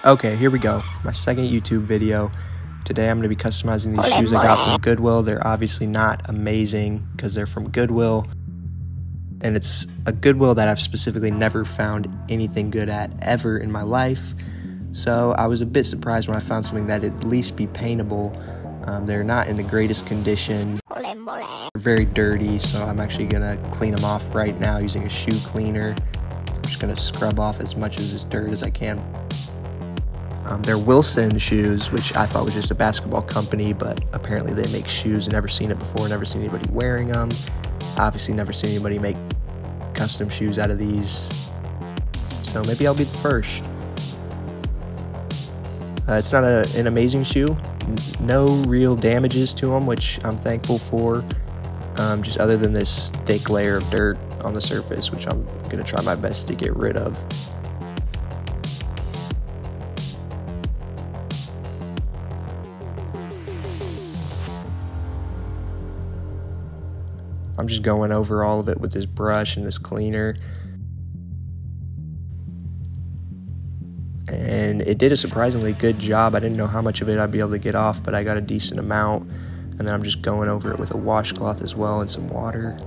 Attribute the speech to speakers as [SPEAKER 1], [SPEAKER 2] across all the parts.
[SPEAKER 1] Okay, here we go. My second YouTube video. Today I'm going to be customizing these shoes I got from Goodwill. They're obviously not amazing because they're from Goodwill. And it's a Goodwill that I've specifically never found anything good at ever in my life. So I was a bit surprised when I found something that at least be paintable. They're not in the greatest condition. They're very dirty, so I'm actually going to clean them off right now using a shoe cleaner. I'm just going to scrub off as much of this dirt as I can. They're Wilson shoes, which I thought was just a basketball company, but apparently they make shoes. Never seen it before, never seen anybody wearing them. Obviously never seen anybody make custom shoes out of these. So maybe I'll be the first. It's not an amazing shoe. No real damages to them, which I'm thankful for. Just other than this thick layer of dirt on the surface, which I'm going to try my best to get rid of. I'm just going over all of it with this brush and this cleaner. And it did a surprisingly good job. I didn't know how much of it I'd be able to get off, but I got a decent amount. And then I'm just going over it with a washcloth as well and some water.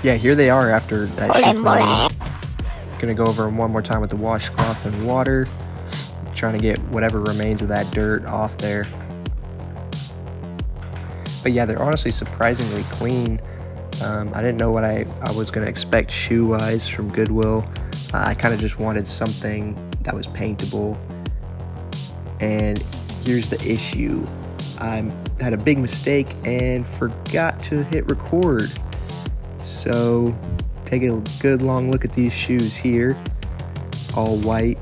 [SPEAKER 1] Yeah, here they are after that shoe cleaning. Gonna go over them one more time with the washcloth and water. Trying to get whatever remains of that dirt off there. But yeah, they're honestly surprisingly clean. I didn't know what I was going to expect shoe-wise from Goodwill. I kind of just wanted something that was paintable. And here's the issue. I had a big mistake and forgot to hit record. So take a good long look at these shoes here. All white.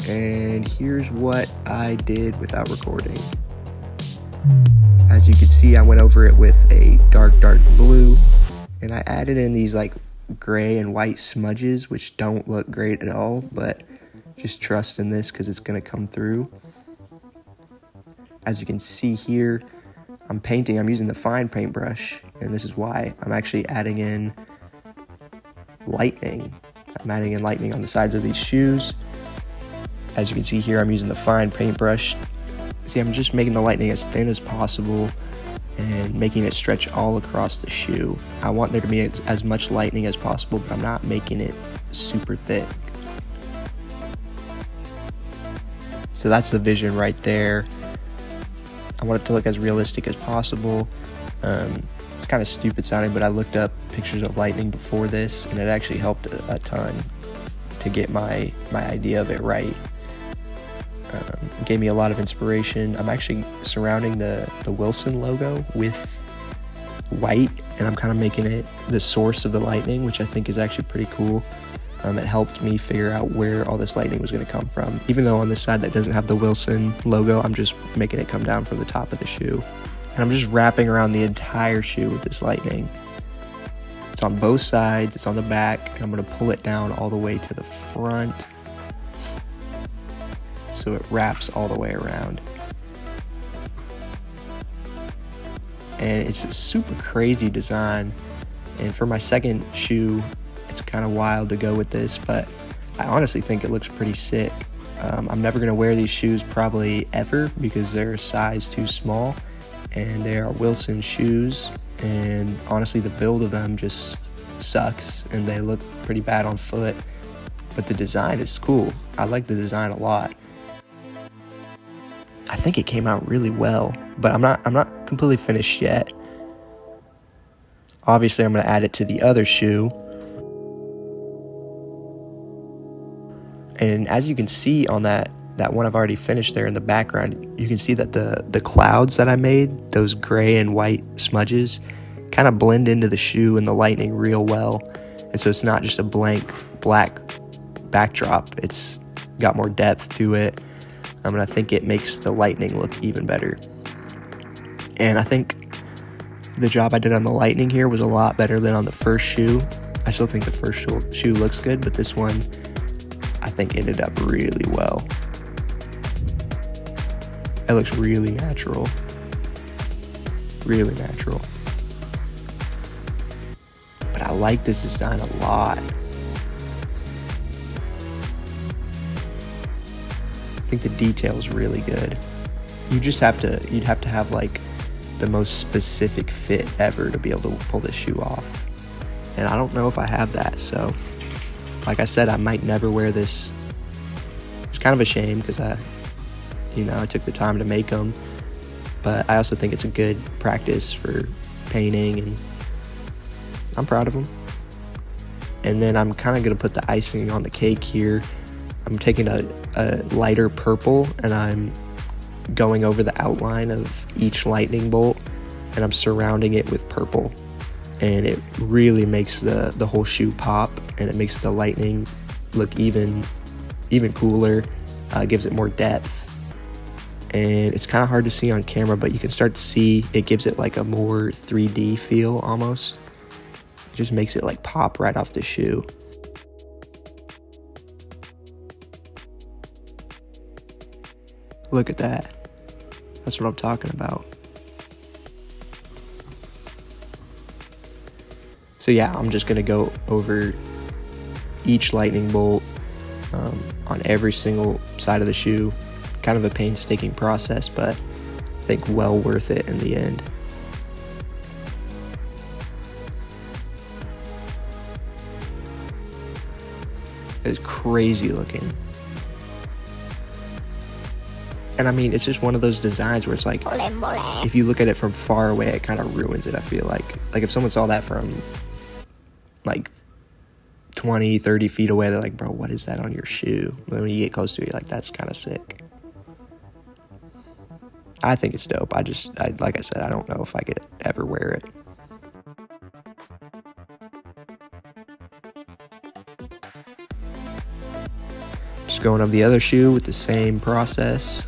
[SPEAKER 1] And here's what I did without recording. As you can see, I went over it with a dark blue, and I added in these like gray and white smudges, which don't look great at all, but just trust in this because it's going to come through. As you can see here, I'm using the fine paintbrush, and this is why I'm actually adding in lightning. I'm adding in lightning on the sides of these shoes. As you can see here, I'm using the fine paintbrush. See, I'm just making the lightning as thin as possible and making it stretch all across the shoe. I want there to be as much lightning as possible, but I'm not making it super thick. So that's the vision right there. I want it to look as realistic as possible. It's kind of stupid sounding, but I looked up pictures of lightning before this, and it actually helped a ton to get my idea of it right. It gave me a lot of inspiration. I'm actually surrounding the Wilson logo with white, and I'm kind of making it the source of the lightning, which I think is actually pretty cool. It helped me figure out where all this lightning was going to come from. Even though on this side that doesn't have the Wilson logo, I'm just making it come down from the top of the shoe. And I'm just wrapping around the entire shoe with this lightning. It's on both sides, it's on the back, and I'm going to pull it down all the way to the front, so it wraps all the way around. And it's a super crazy design. And for my second shoe, it's kind of wild to go with this, but I honestly think it looks pretty sick. I'm never going to wear these shoes probably ever because they're a size too small, and they are Wilson shoes, and honestly the build of them just sucks and they look pretty bad on foot, but the design is cool. I like the design a lot. I think it came out really well, but I'm not completely finished yet. Obviously, I'm going to add it to the other shoe. And as you can see on that one I've already finished there in the background, you can see that the clouds that I made, those gray and white smudges, kind of blend into the shoe and the lightning real well. And so it's not just a blank black backdrop. It's got more depth to it. And I think it makes the lightning look even better. And I think the job I did on the lightning here was a lot better than on the first shoe. I still think the first shoe looks good, but this one I think ended up really well. It looks really natural. Really natural. But I like this design a lot. I think the detail's really good. You'd have to have like the most specific fit ever to be able to pull this shoe off. And I don't know if I have that, so like I said, I might never wear this. It's kind of a shame because I took the time to make them, but I also think it's a good practice for painting, and I'm proud of them. And then I'm kind of going to put the icing on the cake here. I'm taking a lighter purple, and I'm going over the outline of each lightning bolt, and I'm surrounding it with purple. And it really makes the whole shoe pop, and it makes the lightning look even cooler. Gives it more depth. And it's kind of hard to see on camera, but you can start to see it gives it like a more 3D feel almost. It just makes it like pop right off the shoe. Look at that. That's what I'm talking about. So yeah, I'm just gonna go over each lightning bolt on every single side of the shoe. Kind of a painstaking process, but I think well worth it in the end. It's crazy looking. And I mean, it's just one of those designs where it's like, if you look at it from far away, it kind of ruins it, I feel like. Like if someone saw that from like 20, 30 feet away, they're like, bro, what is that on your shoe? But when you get close to it, you're like, that's kind of sick. I think it's dope. I like I said, I don't know if I could ever wear it. Just going over the other shoe with the same process.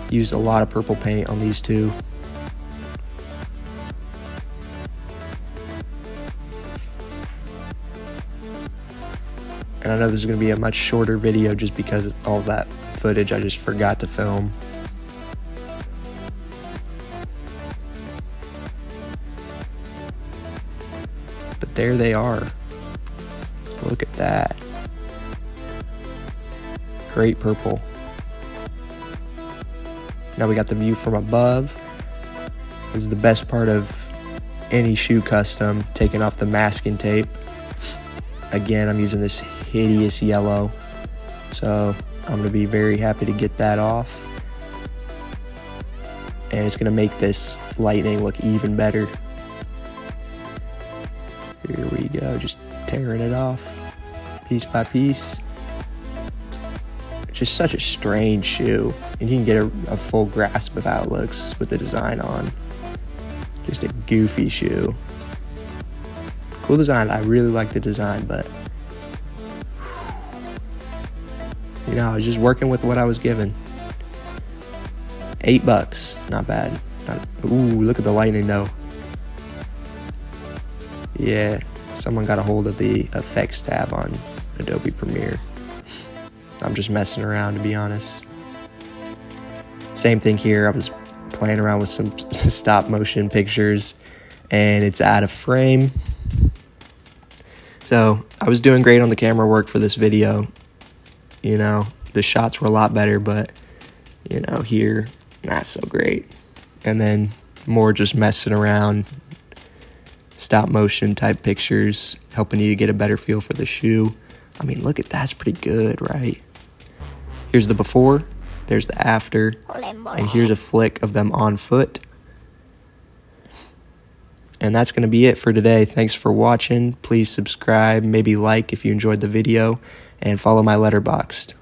[SPEAKER 1] Used a lot of purple paint on these two. And I know this is going to be a much shorter video just because all that footage I just forgot to film. But there they are. Look at that. Great purple. Now we got the view from above. This is the best part of any shoe custom, taking off the masking tape. Again, I'm using this hideous yellow, so I'm going to be very happy to get that off. And it's going to make this lightning look even better. Here we go, just tearing it off piece by piece. It's just such a strange shoe, and you can get a full grasp of how it looks with the design on. Just a goofy shoe. Cool design. I really like the design, but I was just working with what I was given. $8, not bad. Ooh, look at the lightning though. Yeah, someone got a hold of the effects tab on Adobe Premiere. I'm just messing around, to be honest. Same thing here. I was playing around with some stop motion pictures, and it's out of frame. So I was doing great on the camera work for this video. The shots were a lot better, but here, not so great. And then more just messing around, stop motion type pictures, helping you to get a better feel for the shoe. I mean, look at that. That's pretty good, right? Here's the before, there's the after, and here's a flick of them on foot. And that's going to be it for today. Thanks for watching. Please subscribe, maybe like if you enjoyed the video, and follow my Letterboxd.